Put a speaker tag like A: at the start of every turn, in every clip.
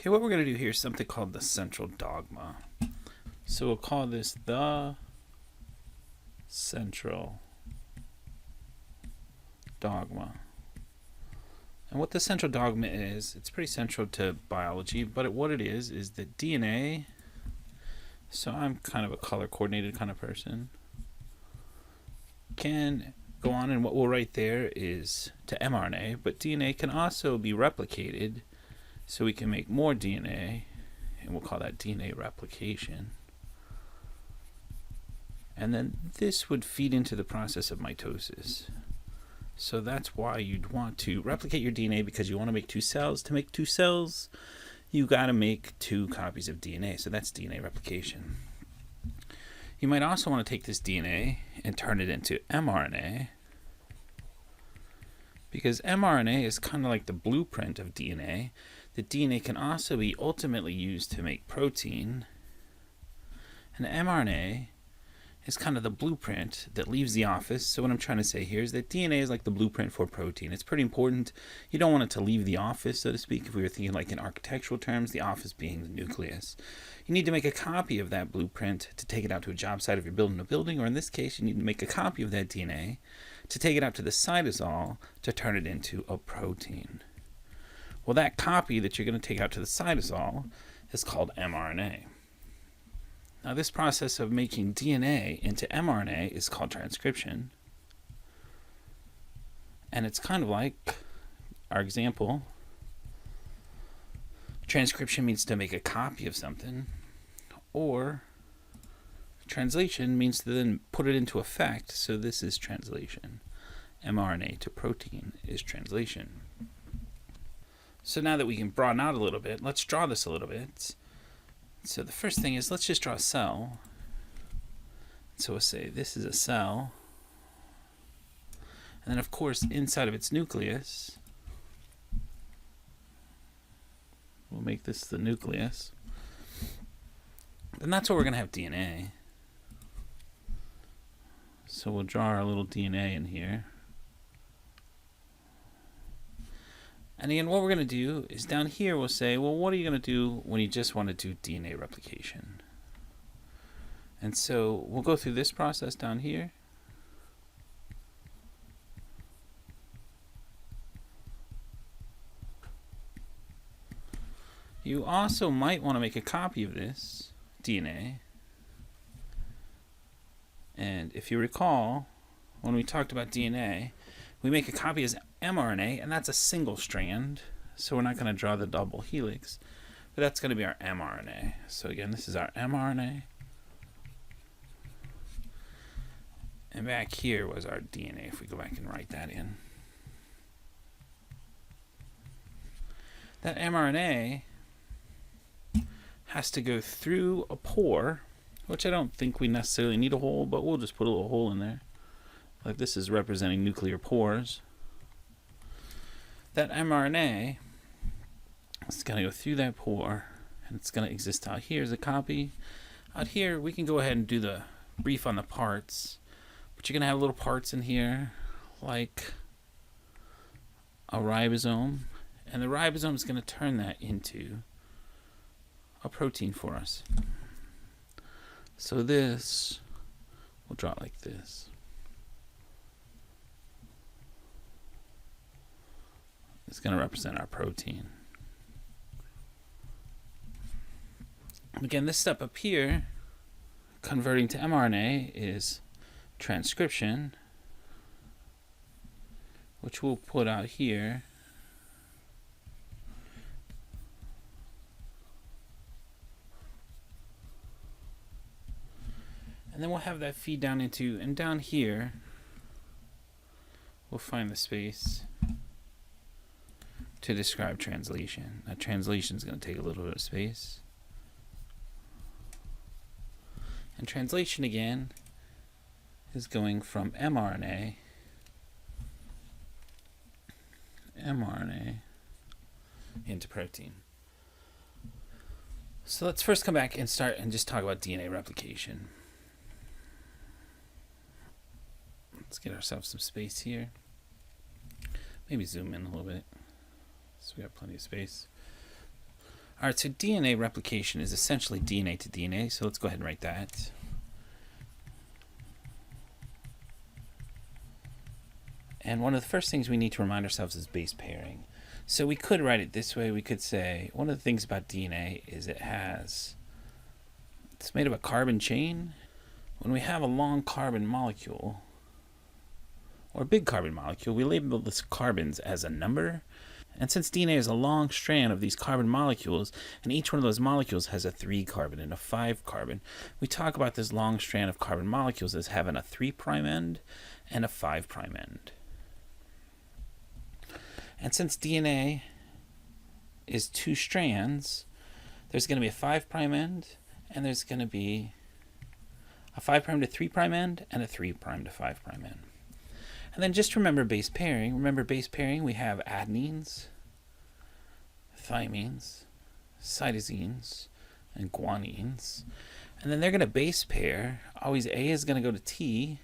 A: Okay, what we're going to do here is something called the Central Dogma. So we'll call this the Central Dogma. And what the Central Dogma is, it's pretty central to biology, but what it is that DNA, so I'm kind of a color coordinated kind of person, can go on, and what we'll write there is to mRNA, but DNA can also be replicated, so we can make more DNA, and we'll call that DNA replication. And then this would feed into the process of mitosis. So that's why you'd want to replicate your DNA, because you want to make two cells. To make two cells, you got to make two copies of DNA. So that's DNA replication. You might also want to take this DNA and turn it into mRNA, because mRNA is kind of like the blueprint of DNA. The DNA can also be ultimately used to make protein, and mRNA is kind of the blueprint that leaves the office. So what I'm trying to say here is that DNA is like the blueprint for protein. It's pretty important. You don't want it to leave the office, so to speak. If we were thinking like in architectural terms, the office being the nucleus. You need to make a copy of that blueprint to take it out to a job site if you're building a building, or in this case, you need to make a copy of that DNA to take it out to the cytosol to turn it into a protein. Well, that copy that you're going to take out to the cytosol is called mRNA. Now, this process of making DNA into mRNA is called transcription. And it's kind of like our example. Transcription means to make a copy of something, or translation means to then put it into effect. So this is translation. mRNA to protein is translation. So now that we can broaden out a little bit, let's draw this a little bit. So the first thing is, let's just draw a cell. So we'll say this is a cell. And then of course inside of its nucleus, we'll make this the nucleus. And that's where we're going to have DNA. So we'll draw our little DNA in here. And again, what we're going to do is down here we'll say, well, what are you going to do when you just want to do DNA replication? And so we'll go through this process down here. You also might want to make a copy of this DNA. And if you recall, when we talked about DNA, we make a copy as mRNA, and that's a single strand, so we're not going to draw the double helix, but that's going to be our mRNA. So again, this is our mRNA, and back here was our DNA, if we go back and write that in. That mRNA has to go through a pore, which I don't think we necessarily need a hole, but we'll just put a little hole in there. Like this is representing nuclear pores. That mRNA is going to go through that pore, and it's going to exist out here as a copy. Out here, we can go ahead and do the brief on the parts, but you're going to have little parts in here, like a ribosome, and the ribosome is going to turn that into a protein for us. So this, we'll draw it like this. It's going to represent our protein. Again, this step up here, converting to mRNA, is transcription, which we'll put out here. And then we'll have that feed down into, and down here, we'll find the space to describe translation. Now translation is going to take a little bit of space. And translation again is going from mRNA into protein. So let's first come back and start and just talk about DNA replication. Let's get ourselves some space here. Maybe zoom in a little bit so we have plenty of space. All right, so DNA replication is essentially DNA to DNA, so let's go ahead and write that. And one of the first things we need to remind ourselves is base pairing. So we could write it this way. We could say one of the things about DNA is it's made of a carbon chain. When we have a long carbon molecule, or a big carbon molecule, we label the carbons as a number. And since DNA is a long strand of these carbon molecules, and each one of those molecules has a 3 carbon and a 5 carbon, we talk about this long strand of carbon molecules as having a 3' end and a 5' end. And since DNA is 2 strands, there's going to be a 5' end, and there's going to be a 5' to 3' end, and a 3' to 5' end. And then just remember base pairing. Remember base pairing, we have adenines, thymines, cytosines, and guanines. And then they're going to base pair. Always A is going to go to T,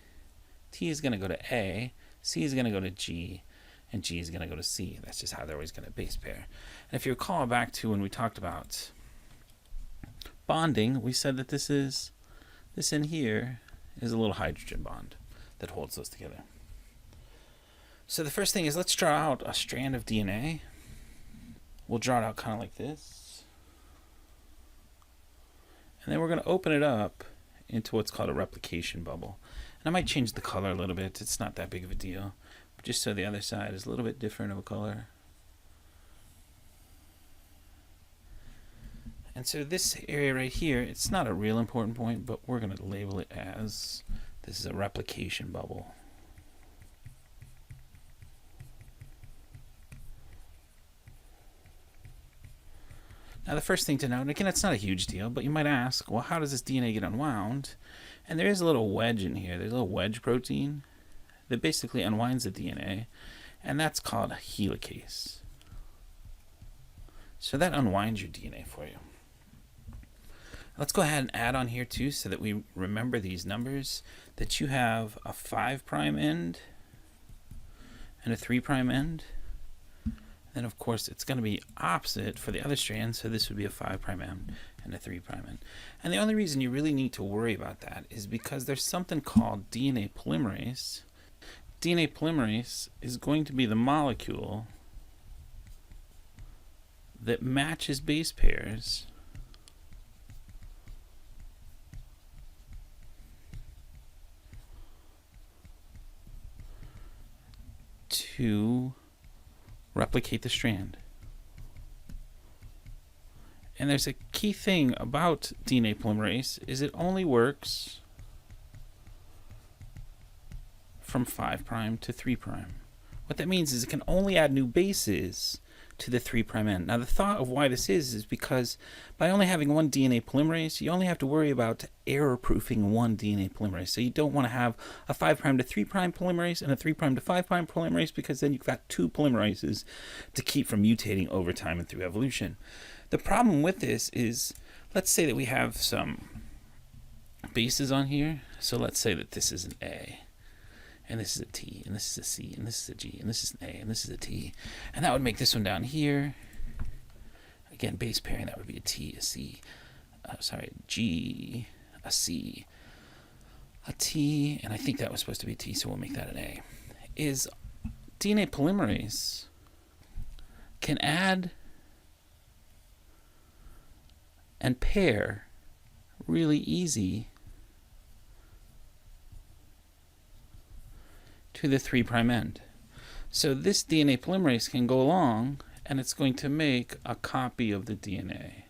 A: T is going to go to A, C is going to go to G, and G is going to go to C. That's just how they're always going to base pair. And if you recall back to when we talked about bonding, we said that this in here is a little hydrogen bond that holds those together. So the first thing is, let's draw out a strand of DNA. We'll draw it out kind of like this. And then we're going to open it up into what's called a replication bubble. And I might change the color a little bit. It's not that big of a deal. Just so the other side is a little bit different of a color. And so this area right here, it's not a real important point, but we're going to label it as, this is a replication bubble. Now the first thing to note, and again, it's not a huge deal, but you might ask, well, how does this DNA get unwound? And there is a little wedge in here. There's a little wedge protein that basically unwinds the DNA, and that's called a helicase. So that unwinds your DNA for you. Let's go ahead and add on here too, so that we remember these numbers, that you have a 5' end and a 3' end. Then of course it's going to be opposite for the other strand, so this would be a 5' end and a 3' end. And the only reason you really need to worry about that is because there's something called DNA polymerase. DNA polymerase is going to be the molecule that matches base pairs to replicate the strand. And there's a key thing about DNA polymerase is it only works from 5' to 3'. What that means is it can only add new bases to the 3' end. Now the thought of why this is because by only having one DNA polymerase, you only have to worry about error proofing one DNA polymerase. So you don't want to have a 5' to 3' polymerase and a 3' to 5' polymerase, because then you've got 2 polymerases to keep from mutating over time and through evolution. The problem with this is, let's say that we have some bases on here. So let's say that this is an A, and this is a T, and this is a C, and this is a G, and this is an A, and this is a T. And that would make this one down here. Again, base pairing, that would be a T, a C, G, a C, a T, and I think that was supposed to be a T, so we'll make that an A. Is DNA polymerase can add and pair really easy to the 3' end. So this DNA polymerase can go along and it's going to make a copy of the DNA.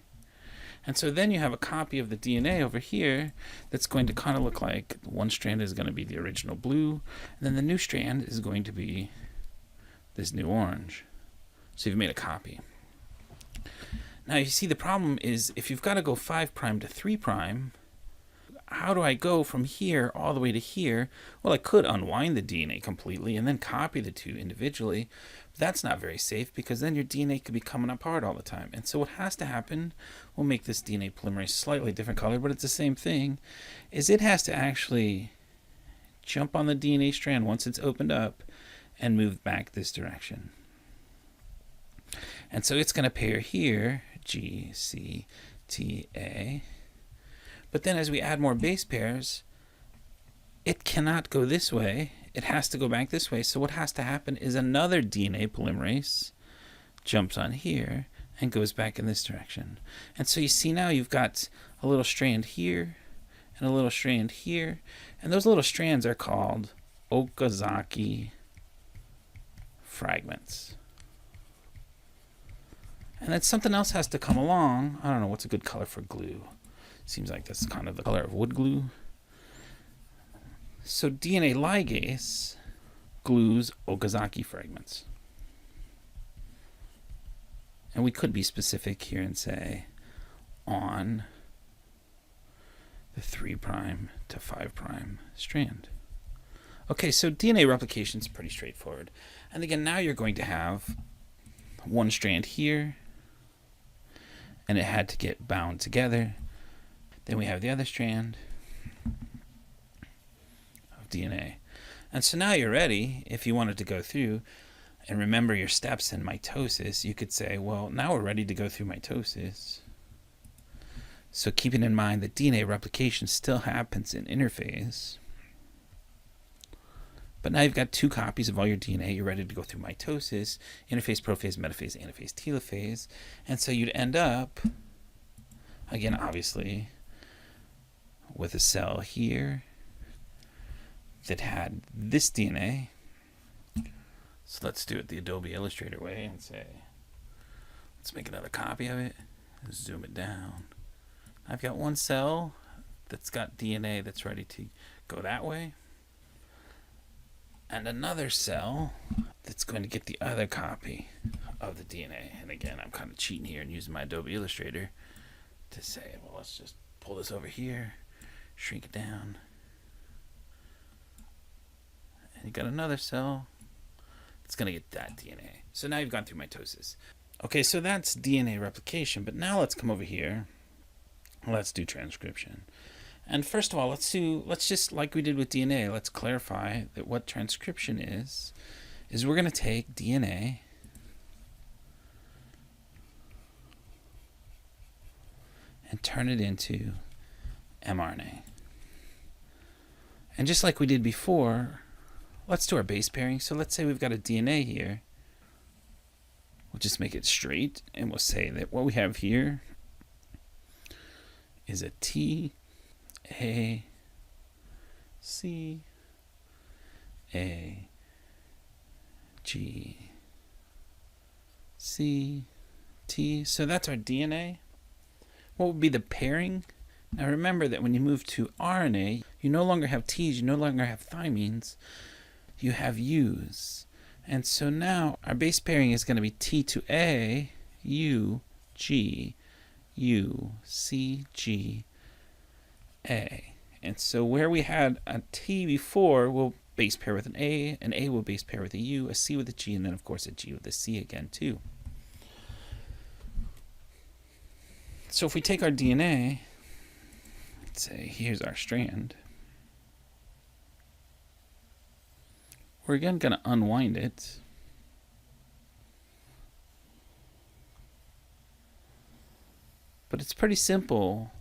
A: And so then you have a copy of the DNA over here that's going to kind of look like one strand is going to be the original blue, and then the new strand is going to be this new orange. So you've made a copy. Now you see the problem is if you've got to go 5' to 3', how do I go from here all the way to here? Well, I could unwind the DNA completely and then copy the two individually. But that's not very safe, because then your DNA could be coming apart all the time. And so what has to happen, we'll make this DNA polymerase slightly different color, but it's the same thing, is it has to actually jump on the DNA strand once it's opened up and move back this direction. And so it's going to pair here G, C, T, A. But then as we add more base pairs, it cannot go this way. It has to go back this way. So what has to happen is another DNA polymerase jumps on here and goes back in this direction. And so you see now you've got a little strand here and a little strand here. And those little strands are called Okazaki fragments. And then something else has to come along. I don't know, what's a good color for glue? Seems like that's kind of the color of wood glue. So DNA ligase glues Okazaki fragments. And we could be specific here and say on the 3' to 5' strand. Okay, so DNA replication is pretty straightforward. And again, now you're going to have one strand here, and it had to get bound together. Then we have the other strand of DNA. And so now you're ready. If you wanted to go through and remember your steps in mitosis, you could say, well, now we're ready to go through mitosis. So keeping in mind that DNA replication still happens in interphase. But now you've got 2 copies of all your DNA. You're ready to go through mitosis, interphase, prophase, metaphase, anaphase, telophase. And so you'd end up, again, obviously, with a cell here that had this DNA. So let's do it the Adobe Illustrator way and say, let's make another copy of it. Zoom it down. I've got one cell that's got DNA that's ready to go that way. And another cell that's going to get the other copy of the DNA. And again, I'm kind of cheating here and using my Adobe Illustrator to say, well, let's just pull this over here, shrink it down. And you got another cell that's going to get that DNA. So now you've gone through mitosis. Okay, so that's DNA replication. But now let's come over here. Let's do transcription. And first of all, let's just, like we did with DNA, let's clarify that what transcription is we're going to take DNA and turn it into mRNA. And just like we did before, let's do our base pairing. So let's say we've got a DNA here. We'll just make it straight, and we'll say that what we have here is a T, A, C, A, G, C, T. So that's our DNA. What would be the pairing? Now remember that when you move to RNA, you no longer have T's, you no longer have thymines, you have U's. And so now our base pairing is going to be T to A, U, G, U, C, G, A. And so where we had a T before, we'll base pair with an A will base pair with a U, a C with a G, and then of course a G with a C again too. So if we take our DNA, let's say here's our strand, we're again going to unwind it. But it's pretty simple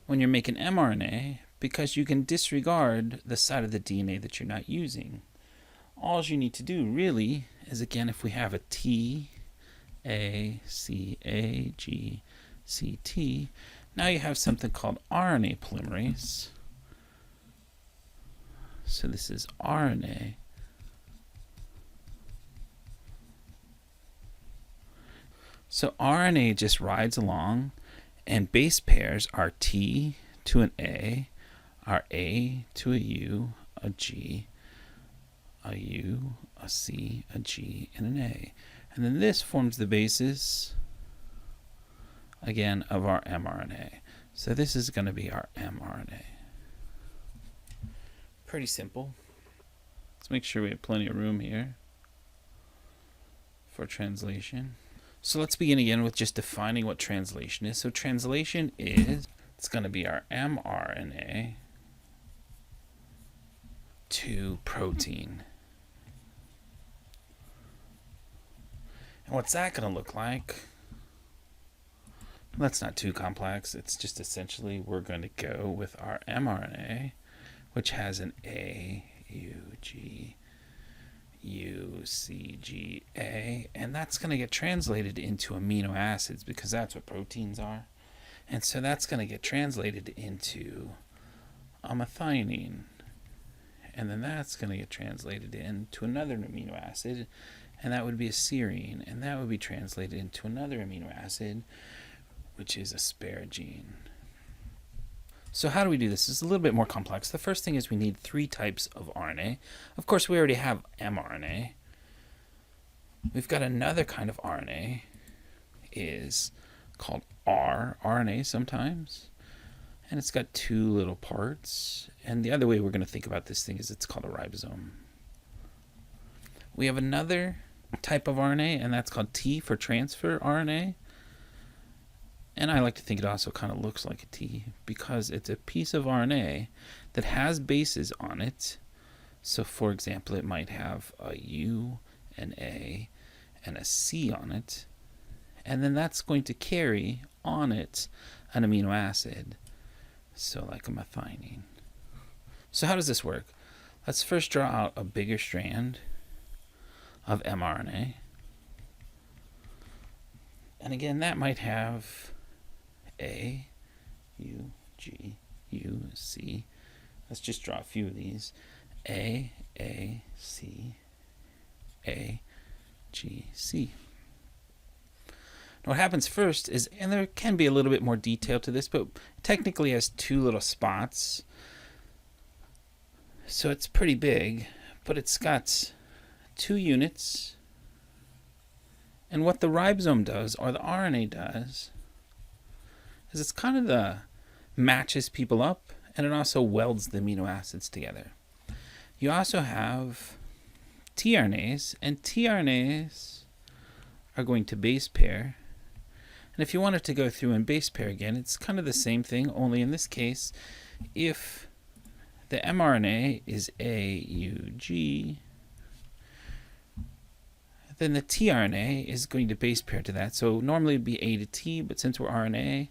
A: when you're making mRNA because you can disregard the side of the DNA that you're not using. All you need to do really is, again, if we have a T, A, C, A, G, C, T, now you have something called RNA polymerase. So this is RNA. So RNA just rides along, and base pairs are T to an A, are A to a U, a G, a U, a C, a G, and an A. And then this forms the basis, again, of our mRNA. So this is going to be our mRNA. Pretty simple. Let's make sure we have plenty of room here for translation. So let's begin again with just defining what translation is. So translation is, it's going to be our mRNA to protein. And what's that going to look like? That's not too complex. It's just essentially we're going to go with our mRNA, which has an A, U, G, U, C, G, A, and that's going to get translated into amino acids because that's what proteins are. And so that's going to get translated into a methionine. And then that's going to get translated into another amino acid, and that would be a serine. And that would be translated into another amino acid, which is asparagine. So how do we do this? It's a little bit more complex. The first thing is we need 3 types of RNA. Of course, we already have mRNA. We've got another kind of RNA, is called rRNA sometimes. And it's got 2 little parts. And the other way we're going to think about this thing is it's called a ribosome. We have another type of RNA, and that's called T for transfer RNA. And I like to think it also kind of looks like a T because it's a piece of RNA that has bases on it. So for example, it might have a U, an A, and a C on it. And then that's going to carry on it an amino acid. So like a methionine. So how does this work? Let's first draw out a bigger strand of mRNA. And again, that might have A, U, G, U, C. Let's just draw a few of these. A, C, A, G, C. Now what happens first is, and there can be a little bit more detail to this, but technically it has 2 little spots. So it's pretty big, but it's got 2 units. And what the ribosome does, or the RNA does, is it's kind of the matches people up, and it also welds the amino acids together. You also have tRNAs, and tRNAs are going to base pair. And if you wanted to go through and base pair again, it's kind of the same thing, only in this case, if the mRNA is AUG, then the tRNA is going to base pair to that. So normally it would be A to T, but since we're RNA,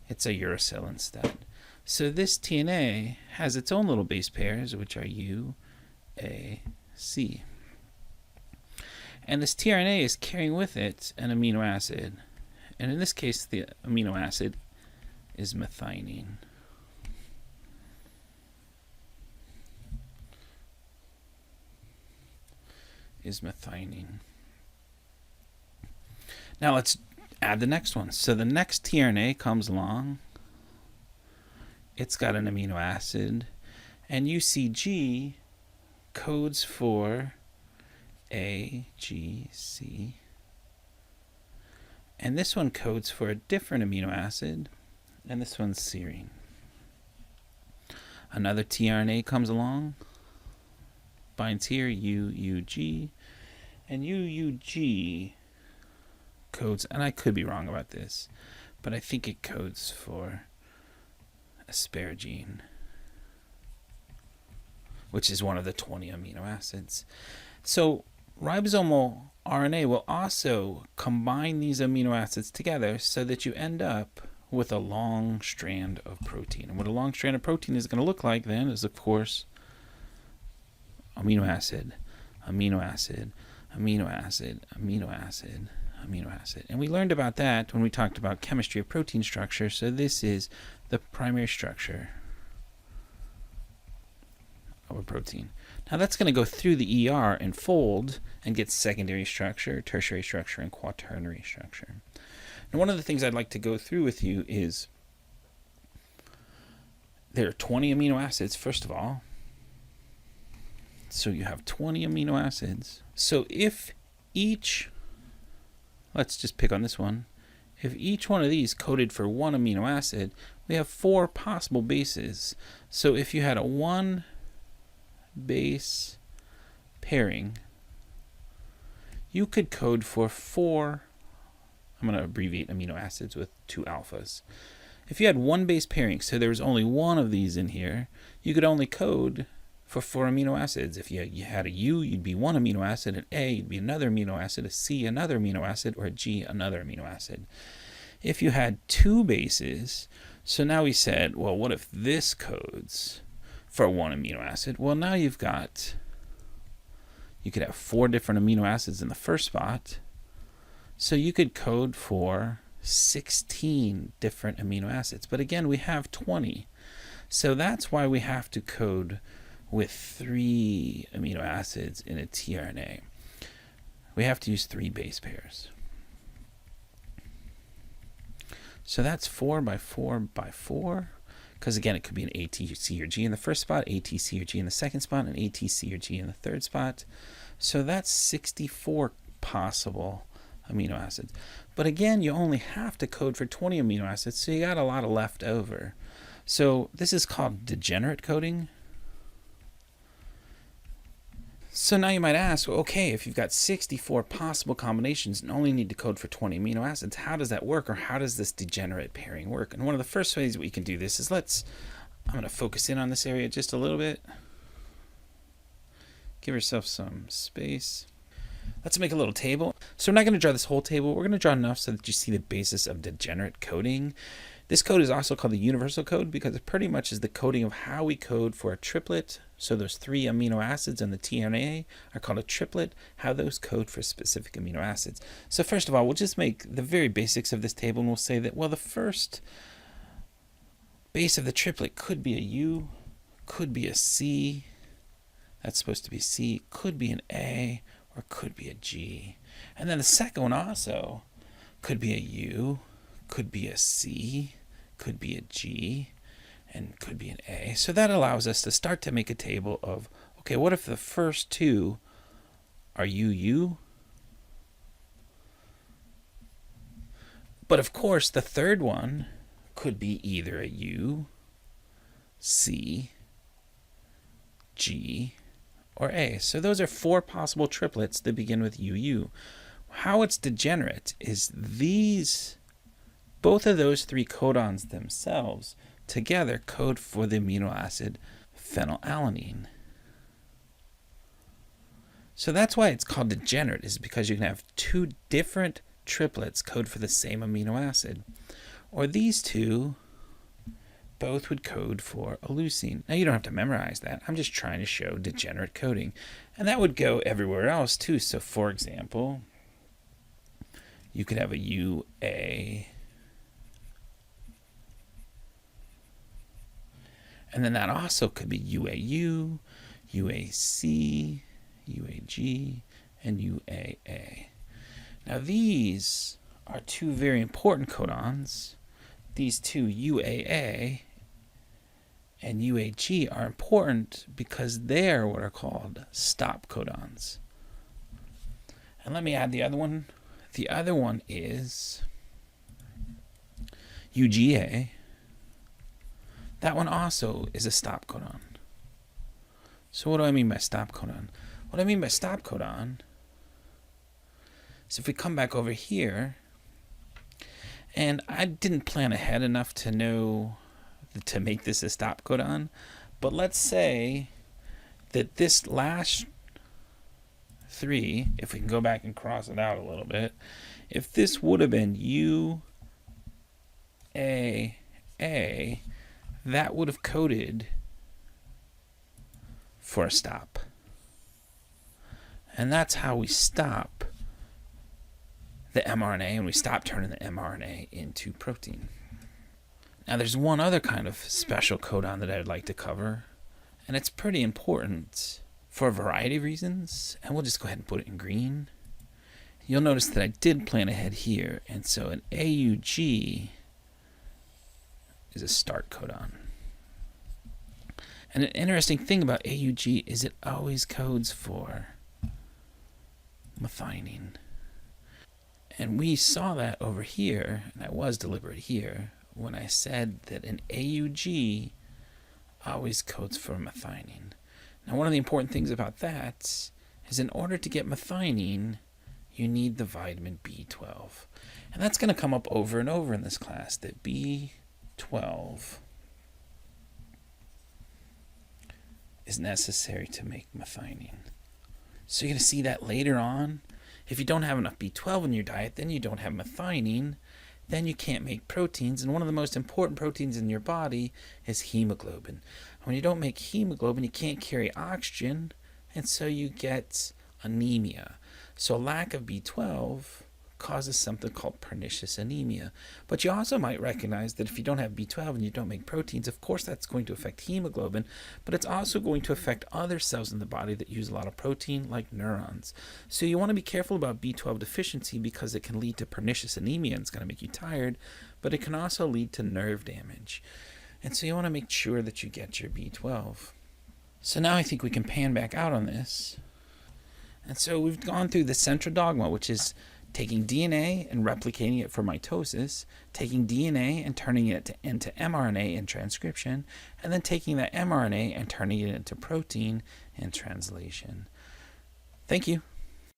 A: it's a uracil instead. So this tRNA has its own little base pairs, which are U, A, C. And this tRNA is carrying with it an amino acid. And in this case, the amino acid is methionine. Now let's add the next one. So the next tRNA comes along. It's got an amino acid. And UCG codes for A, G, C. And this one codes for a different amino acid. And this one's serine. Another tRNA comes along. Binds here, UUG. And UUG codes, and I could be wrong about this, but I think it codes for asparagine, which is one of the 20 amino acids. So ribosomal RNA will also combine these amino acids together so that you end up with a long strand of protein. And what a long strand of protein is going to look like then is, of course, amino acid, amino acid, amino acid, amino acid, amino acid. And we learned about that when we talked about chemistry of protein structure. So this is the primary structure of a protein. Now that's going to go through the ER and fold and get secondary structure, tertiary structure, and quaternary structure. And one of the things I'd like to go through with you is there are 20 amino acids, first of all. So you have 20 amino acids. So if each, let's just pick on this one, if each one of these coded for 1 amino acid, we have 4 possible bases. So if you had a 1 base pairing, you could code for 4, I'm going to abbreviate amino acids with 2 alphas. If you had 1 base pairing, so there was only 1 of these in here, you could only code for 4 amino acids. If you had a U, you'd be one amino acid, an A, you'd be another amino acid, a C, another amino acid, or a G, another amino acid. If you had 2 bases, so now we said, well, what if this codes for 1 amino acid? Well, now you could have 4 different amino acids in the first spot, so you could code for 16 different amino acids. But again, we have 20. So that's why we have to code with 3 amino acids in a tRNA. We have to use 3 base pairs. So that's 4 by 4 by 4. Because again, it could be an A, T, C, or G in the first spot, A, T, C, or G in the second spot, and A, T, C, or G in the third spot. So that's 64 possible amino acids. But again, you only have to code for 20 amino acids, so you got a lot of left over. So this is called degenerate coding. So now you might ask, okay, if you've got 64 possible combinations and only need to code for 20 amino acids, how does that work, or how does this degenerate pairing work? And one of the first ways we can do this is I'm going to focus in on this area just a little bit. Give yourself some space. Let's make a little table. So we're not going to draw this whole table. We're going to draw enough so that you see the basis of degenerate coding. This code is also called the universal code because it pretty much is the coding of how we code for a triplet. So those 3 amino acids in the tRNA are called a triplet, how those code for specific amino acids. So first of all, we'll just make the very basics of this table, and we'll say that, well, the first base of the triplet could be a U, could be a C, that's supposed to be C, could be an A, or could be a G. And then the second one also could be a U, could be a C, could be a G, and could be an A. So that allows us to start to make a table of, okay, what if the first 2 are UU? But of course, the third one could be either a U, C, G, or A. So those are 4 possible triplets that begin with UU. How it's degenerate is both of those 3 codons themselves together code for the amino acid phenylalanine. So that's why it's called degenerate, is because you can have 2 different triplets code for the same amino acid. Or these 2 both would code for a leucine. Now you don't have to memorize that. I'm just trying to show degenerate coding. And that would go everywhere else too. So for example, you could have a UA, and then that also could be UAU, UAC, UAG, and UAA. Now these are 2 very important codons. These 2, UAA and UAG, are important because they're what are called stop codons. And let me add the other one. The other one is UGA. That one also is a stop codon. So what do I mean by stop codon? What I mean by stop codon is if we come back over here, and I didn't plan ahead enough to know to make this a stop codon, but let's say that this last 3, if we can go back and cross it out a little bit, if this would have been UAA, that would have coded for a stop. And that's how we stop the mRNA, and we stop turning the mRNA into protein. Now there's one other kind of special codon that I would like to cover, and it's pretty important for a variety of reasons, and we'll just go ahead and put it in green. You'll notice that I did plan ahead here, and so an AUG is a start codon. And an interesting thing about AUG is it always codes for methionine. And we saw that over here, and I was deliberate here, when I said that an AUG always codes for methionine. Now, one of the important things about that is in order to get methionine, you need the vitamin B12. And that's going to come up over and over in this class, that B12 is necessary to make methionine. So you're going to see that later on. If you don't have enough B12 in your diet, then you don't have methionine, then you can't make proteins. And one of the most important proteins in your body is hemoglobin. When you don't make hemoglobin, you can't carry oxygen, and so you get anemia. So lack of B12 causes something called pernicious anemia. But you also might recognize that if you don't have B12 and you don't make proteins, of course that's going to affect hemoglobin, but it's also going to affect other cells in the body that use a lot of protein, like neurons. So you want to be careful about B12 deficiency because it can lead to pernicious anemia and it's going to make you tired, but it can also lead to nerve damage. And so you want to make sure that you get your B12. So now I think we can pan back out on this. And so we've gone through the central dogma, which is taking DNA and replicating it for mitosis, taking DNA and turning it into mRNA in transcription, and then taking that mRNA and turning it into protein in translation. Thank you.